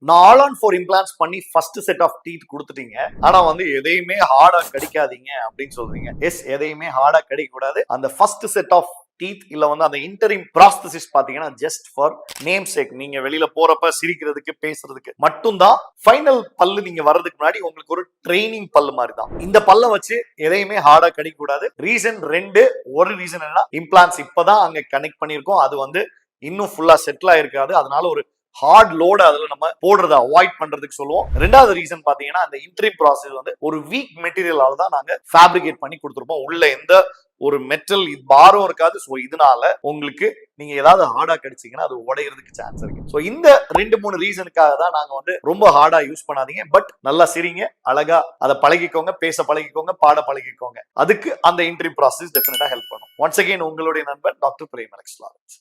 நான் all on 4 implants பண்ணி first set of teeth கொடுத்துட்டீங்க, ஆனா வந்து எதையுமே ஹார்டா கடிக்காதீங்க அப்படின்னு சொல்றீங்க. எஸ், எதையுமே ஹார்டா கடிக்க கூடாது. அந்த ஃபர்ஸ்ட் செட் ஆஃப் டீத் இல்ல வந்து அந்த இன்டரிம் ப்ராஸ்தசிஸ் பாத்தீங்கன்னா ஜஸ்ட் ஃபார் நேம் சேக். நீங்க வெளியில போறப்ப சிரிக்கிறதுக்கு பேசுறதுக்கு மட்டும்தான். ஃபைனல் பல்லு நீங்க வர்றதுக்கு முன்னாடி உங்களுக்கு ஒரு ட்ரைனிங் பல்லு மாதிரி தான். இந்த பல்ல வச்சு எதையுமே ஹார்டா கடிக்க கூடாது. ரீசன் 2. ஒரு ரீசன் என்னன்னா, இம்ப்ளான்ஸ் இப்பதான் அங்க கனெக்ட் பண்ணிருக்கோம், அது வந்து இன்னும் ஃபுல்லா செட்டில் ஆயிருக்காது. அதனால ஒரு ஹார்ட் லோட அதுல நம்ம போடுறத அவாய்ட் பண்றதுக்கு சொல்லுவோம். ரெண்டாவது ரீசன் பாத்தீங்கன்னா, அந்த இன்ட்ரிம் ப்ராசஸ் வந்து ஒரு வீக் மெட்டீரியலால தான் நாங்க ஃபேப்ரிகேட் பண்ணி கொடுத்துருப்போம். உள்ள எந்த ஒரு மெட்டல் பாரம் இருக்காது. சோ இதனால உங்களுக்கு நீங்க ஏதாவது ஹார்டா கடிச்சீங்கன்னா அது உடையறதுக்கு சான்ஸ் இருக்கு. சோ இந்த 2-3 ரீசனுக்காக தான் நாங்க வந்து ரொம்ப ஹார்டா யூஸ் பண்ணாதீங்க. பட் நல்லா சிரிங்க, அழகா அதை பழகிக்கோங்க, பேச பழகிக்கோங்க, பாட பழகிக்கோங்க. அதுக்கு அந்த இன்ட்ரிம் ப்ராசஸ் டெஃபினட்டா ஹெல்ப் பண்ணும். ஒன்ஸ் அகைன் உங்களுடைய நண்பன் டாக்டர் பிரேம் அலெக்ஸ் லாரன்ஸ்.